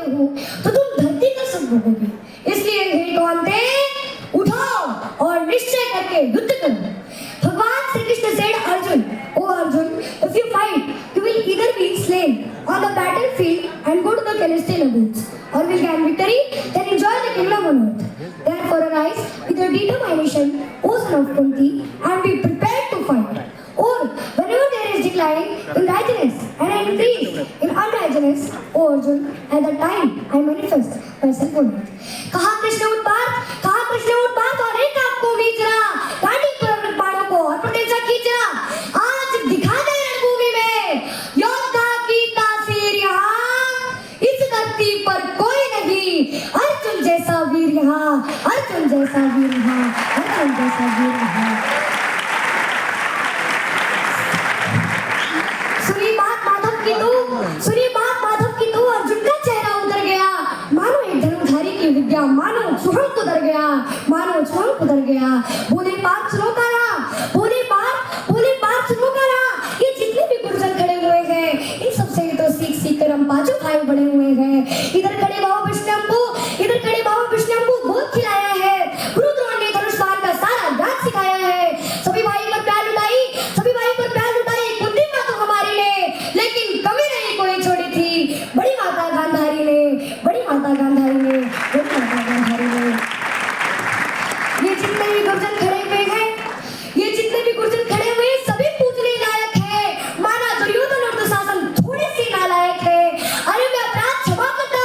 हो तो तुम धरती का सुख भोगोगे। इसलिए हे कौंते, उठो और निश्चय करके युद्ध करो। भगवान Shri Krishna said Arjun, O Arjun, if you fight, you will either be slain on the battlefield and go to the celestial abodes, or will gain victory, then enjoy the kingdom on earth. Therefore arise with your determination, O son of Kunti, and be prepared to fight. Or whenever there is decline in righteousness and an increase in unrighteousness, O Arjun, at that time I manifest myself on earth. कहा कृष्ण उत्पात और एक आपको वीचरा, गाड़ी पर बाणों को और प्रत्यक्षा खींचरा। आज दिखा दे रणभूमि में योद्धा की तासीर यहाँ, इस धरती पर कोई नहीं। अर्जुन जैसा वीर यहाँ, अर्जुन जैसा वीर यहाँ, अर्जुन जैसा वीर यहाँ। सुनी बात माधव की तो अर्जुन का चेहरा उतर गया। मानो एक धनुधारी की विद्या, मानो सुहंग उतर गया, मानो सुहंग उतर गया। बोले बात सुनो करा, ये जितने भी गुर्जर खड़े हुए हैं, इन सबसे तो सीख कर हम पांचों भाई बड़े हुए हैं। इधर खड़े बाबा विष्णु गोद खिलाया है, गुरु द्रोण ने धनुष बाण का सारा ज्ञान सिखाया है। सभी भाई पर प्यार लुटाई कुंती माँ तो हमारी ने, लेकिन कमी नहीं कोई छोड़ी थी बड़ी माता गांधारी ने। ये जितने भी गुर्जर खड़े हुए सभी पूजने लायक है। माना दुर्योधन और दुशासन थोड़े से नालायक है। अरे मैं अपराध क्षमा करता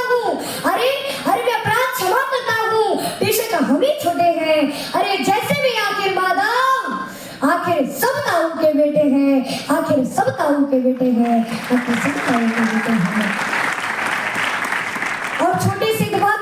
हूँ, बेशक हम ही छोटे हैं। अरे जैसे भी आखिर माधव, आखिर सब ताऊ के बेटे हैं। और छोटे से विवाद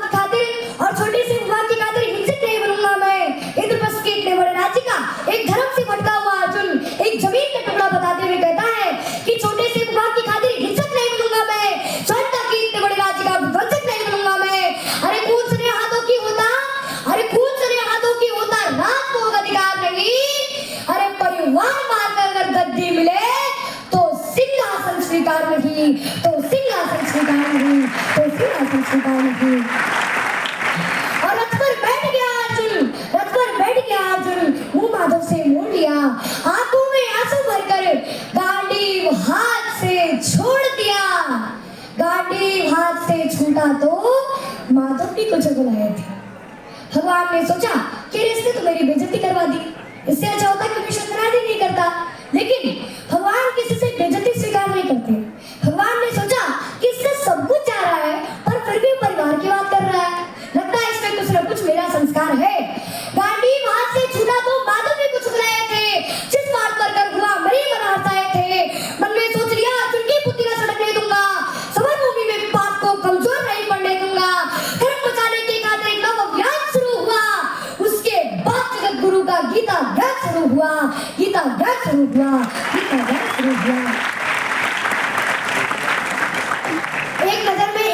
की खातिर हिंसक नहीं बनूंगा मैं। इंद्रप्रस्थ के इतने बड़े राज्य का एक धर्म से भटका हुआ अर्जुन एक जमीन का टुकड़ा बताते हुए कहता है कि छोटे से विवाद की खातिर हिंसक नहीं बनूंगा मैं। स्वतंत्रता के इतने बड़े राज्य का विध्वंसक नहीं बनूंगा मैं। अरे खून सने हाथों की होता रात को अधिकार नहीं। अरे परिवार मारकर अगर गद्दी मिले तो सिंहासन स्वीकार नहीं। और रथ पर बैठ गया अर्जुन, मुंह माधव से मोड़ लिया, आंखों में आंसू भरकर गांडीव हाथ से छूटा तो माधव भी कुछ बुलाए थे। भगवान ने सोचा कि इसने तो मेरी बेइज्जती करवा दी, इससे अच्छा होता कि मैं शतनादी नहीं करता। लेकिन भगवान किसी से बेइज्जती स्वीकार नहीं करते। भगवान ने सोचा कि इससे सब कुछ जा रहा है पर फिर भी परिवार की बात कर रहा है, लगता है इसमें कुछ न कुछ मेरा संस्कार है। गांडीव हाथ से छूटा तो माधव भी कुछ बुलाए थे, जिस बात पर कर हुआ मरी मना हंसाए थे। मन में सोच लिया अर्जुन की बुद्धि न सड़कने दूंगा, समर भूमि में पाप को कमजोर नहीं पड़ने दूंगा। धर्म बचाने की खातिर नव अभियान शुरू हुआ। उसके बाद जगत गुरु का गीता ज्ञान शुरू हुआ। एक नजर में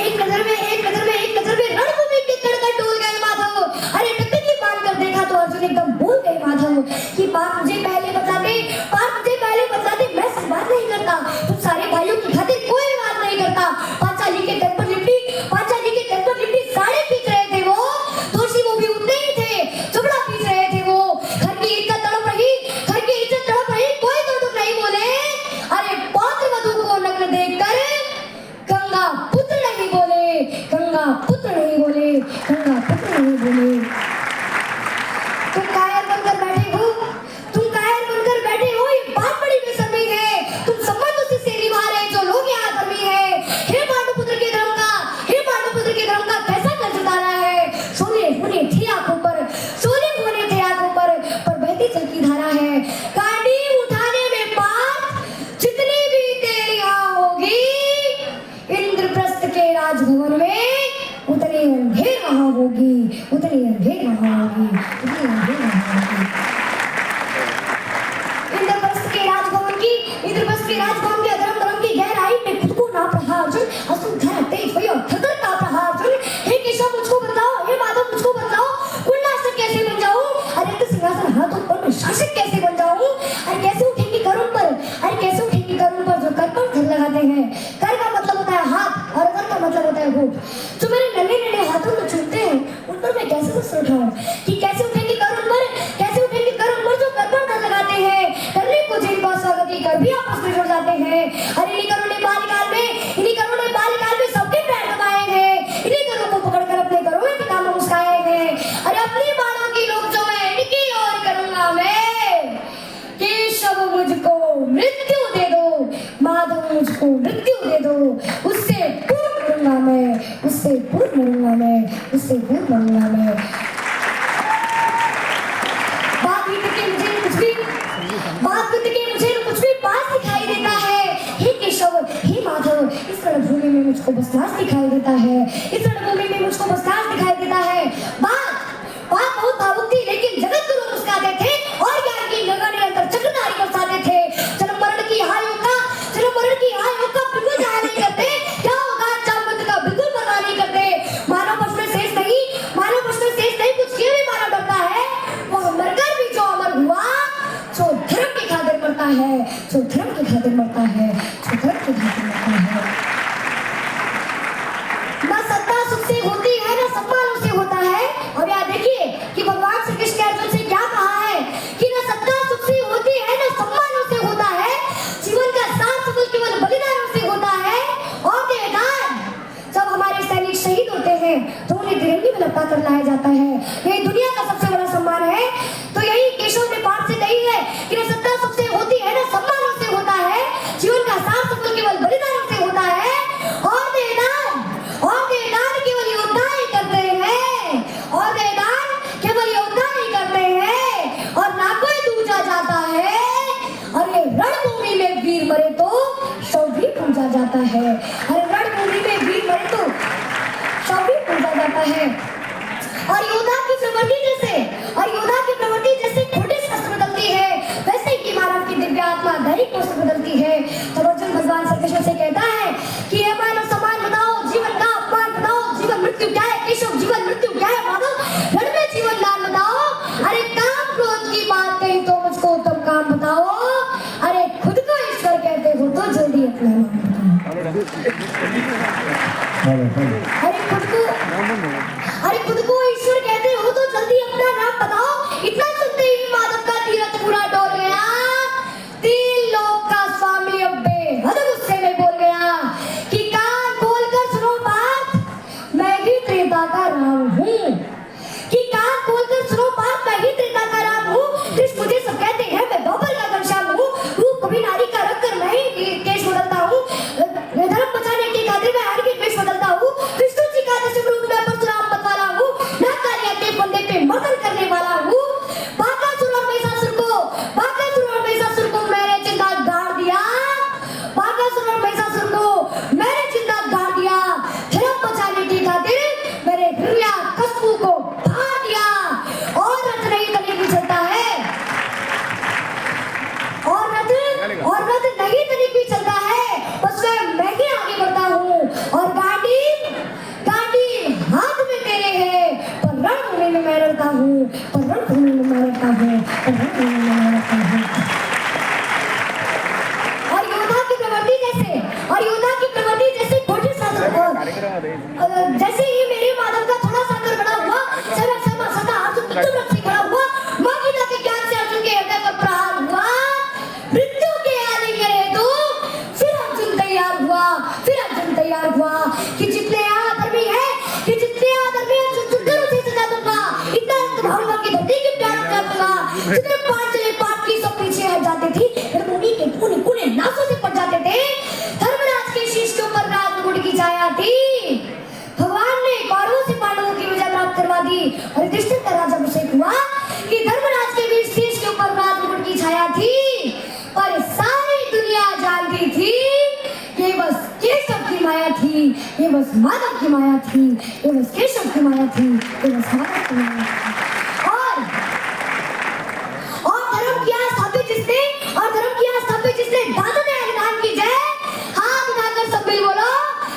रणभूमि के कड़कड़ डोल गए माधव। अरे टकटकी बांधकर देखा तो अर्जुन एकदम बोल गए माधव कि बात मुझे पहले बता दे, मैं संवाद नहीं करता, तुम सारे भाइयों की खातिर कोई बात नहीं करता। पांचाली के घर पर लिपटी साड़े पीट रहे थे वो, दोषी वो भी उतने ही थे, चुपड़ा पीट रहे थे वो। घर की इज्जत तड़प रही, कोई तो दुख नहीं बोले। अरे पौत्र वधू को नग्न देखकर गंगा पुत्र नहीं बोले। तुम कायर बनकर बैठे हो, ये बात बड़ी बेशर्मी है। तुम संबंध उसी से निभा रहे जो लोग यहाँ धर्मी है। हे पांडुपुत्र के धर्म का कैसा कर्ज उतारा है। सोने होने थे आंखों पर बहती जल की धारा है। गांडी उठाने में पार जितनी भी देर यहाँ होगी, इंद्रप्रस्थ के राजभवन में उतनी अंधेर वहां होगी। इंद्रप्रस्थ के राजभवन के अधर्म की गहराई में खुद को नाप रहा अर्जुन असुंधर तेज हुई और थरथर कांप रहा अर्जुन। हे केशव मुझको बताओ, हे माधव मुझको बताओ, कुलनाशक कैसे बन जाऊं? अरे सिंहासन हाथों पर मैं शासक कैसे बन जाऊं? अरे कैसे उठेंगे करुण पर जो कर पर घर लगाते हैं। कर का मतलब होता है हाथ और अगर का मतलब होता है होठ। जो मेरे नन्हे नन्हे हाथों में छूते हैं उन पर मैं कैसे सर उठाऊं कि कैसे उठेंगे करुण पर, कैसे उठेंगे करुण पर जो कर्पण कर लगाते हैं, करने को जिनका स्वागत लेकर भी आपस में जुड़ जाते हैं। अरे इन्हीं करुण ने बाल्यकाल में सबके पैर दबाए हैं, इन्हीं करुण को पकड़कर अपने घरों में पिता मुस्काए हैं। अरे अपनी बालों की लोग जो है इनकी और करूंगा मैं, केशव मुझको मृत्यु दे दो, माधव मुझको मृत्यु दे दो, उससे पूर्व मरूंगा मैं, उससे पूर्व मरूंगा मैं, उससे पूर्व मरूंगा मैं। बात करके मुझे कुछ भी पास दिखाई देता है। हे केशव, हे माधव, इस रणभूमि में मुझको बसनास दिखाई देता है, इस रणभूमि में मुझको बसनास दिखाई देता है। बात बहुत भावुक थी, लेकिन जगत गुरु मुस्कुराते थे और ज्ञान की गंगा निरंतर चक्रधारी बरसाते थे। जन्म मरण की हाय का बिल्कुल जाया नहीं करते, क्या होगा चामत का बिल्कुल परवाह नहीं करते। मानव पक्ष में शेष नहीं, कुछ ये भी मानव डरता है, वो मरकर भी जो अमर हुआ, जो धर्म की खातिर मरता है, जो धर्म की खातिर मरता है, जो धर्म की खातिर मरता है। ना सत्ता सुख से होती है, ना सम्मान उससे होता है। और याद देखिए कि भगवान श्री कृष्ण ने अर्जुन से क्या कहा है कि ना सत्ता सुख से होती है, ना सम्मान उससे होता है, जीवन का सार सफल केवल बलिदान से होता है। और देवदान, जब हमारे सैनिक शहीद होते हैं तो उन्हें तिरंगे में लपटा कर लाया जाता है, यही दुनिया का सबसे बड़ा सम्मान है। तो यही केशव ने पाठ से कही है कि ना सत्ता सुख से होती है, ना सम्मान उससे होता है, जीवन का सार सफल केवल बलिदान से होता है। और देवदान केवल योद्धा ही करते हैं, और देवदान केवल योद्धा ही करते हैं, और ना कोई दूजा जाता है। और ये रणभूमि में वीर मरे तो शव भी पूजा जाता है, अरे रणभूमि में वीर मरे तो शव भी पूजा जाता है। और योद्धा की प्रवृत्ति जैसे खोटे शस्त्र बदलती है, वैसे ही मानव की दिव्य आत्मा दैनिक वस्त्र बदलती है। तब अर्जुन भगवान श्री कृष्ण से कहता है कि हे मानव सम्मान बताओ, जीवन का अपमान बताओ, जीवन मृत्यु क्या है केशव, जीवन मृत्यु क्या है माधव, रण में जीवन दान बताओ। अरे काम क्रोध की बात कही तो मुझको उत्तम काम बताओ, अरे खुद को ईश्वर कहते हो तो जल्दी अपना नाम बताओ। अरे खुद को ईश्वर कहते हो तो जल्दी अपना नाम बताओ। इतना सुनते ही माधव का तीरथ पूरा डोल गया, 3 लोक का स्वामी अब बेहद गुस्से में बोल गया कि कान खोलकर सुनो बात, मैं ही त्रेता का राम हूँ, कि कान खोलकर सुनो बात, मैं ही त्रेता का राम हूँ। कृष्ण मुझे सब कहते हैं, मैं द्वापर का घनश्याम हूँ, रूप कभी नारी का रख कर मैं ही केश बदलता हूँ, धर्म बचाने की खातिर मैं हर की केश बदलता हूँ। विष्णु जी का दशम रूप में परशुराम मत वाला हूँ, नाकारिया के फंदे पे मर्दन करने वाला हूँ। बाकासुर और महिषासुर को मैंने जिंदा गाड़ दिया, बाकासुर और महिषासुर को मैंने जिंदा गाड़ दिया। धर्म बचाने की खातिर मैंने हिरण्यकश्यप को फाड़ दिया। और रथ नहीं तनिक भी चलता है, और रथ नहीं तनिक भी चलता है, बस मैं ही आगे बढ़ता हूँ। और गाड़ी हाथ में तेरे है, पर रणभूमि में मैं रहता हूँ, पर रणभूमि में मैं रहता हूँ, पर रणभूमि में मैं रहता हूँ। और योद्धा की प्रवृत्ति जैसे खोटे शास्त्र, जैसे ही मेरे माधव का थोड़ा सा कर बड़ा हुआ, सदा अर्जुन उत्तम रथ से खड़ा हुआ, मां गीता के ज्ञान से अर्जुन के हृदय पर प्रहार हुआ। मृत्यु के आलिंगन हेतु फिर अर्जुन तैयार हुआ कि जितने आदमी है अर्जुन चुनकर उसे सजा दूंगा, इतना भावना की धरती की प्यार कर दूंगा। जितने पांचले पाठ की सब पीछे हट जाते थे, रणभूमि के कोने नासों से पड़ जाते थे। धर्मराज के शीश के ऊपर राजमुकुट की छाया थी, भगवान ने कौरवों से पांडवों की विजय प्राप्त करवा दी। और युधिष्ठिर का राज्याभिषेक हुआ कि धर्मराज के भी शीश के ऊपर राजमुकुट की छाया थी, पर सारी दुनिया जानती थी ये बस केशव की माया थी, ये बस माधव की माया थी, ये बस केशव की माया थी, ये बस माधव की माया थी। और धर्म किया स्थापित जिसने दादा ने दान की जय, हाथ उठाकर सब मिल बोलो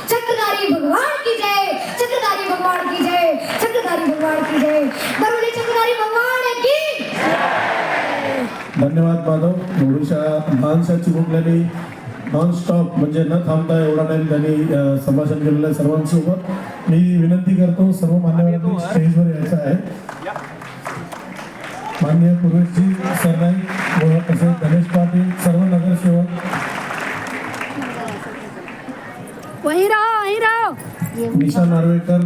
चक्रधारी भगवान की जय, चक्रधारी भगवान की जय, चक्रधारी भगवान की जय, बरोली चक्रधारी भगवान की। धन्यवाद माधव. ओडिशा माणसाची भोगलेली नॉन स्टॉप म्हणजे न थांबता एवढा टाइम त्यांनी संभाषण केलेलं आहे सर्वांसोबत. मी विनंती करतो सर्व मान्यवरांनी स्टेजवर यायचं आहे. माननीय पूर्वेशजी सरनाईक व तसेच गणेश पाटील, सर्व नगरसेवक, वहीं रहो निशा नार्वेकर,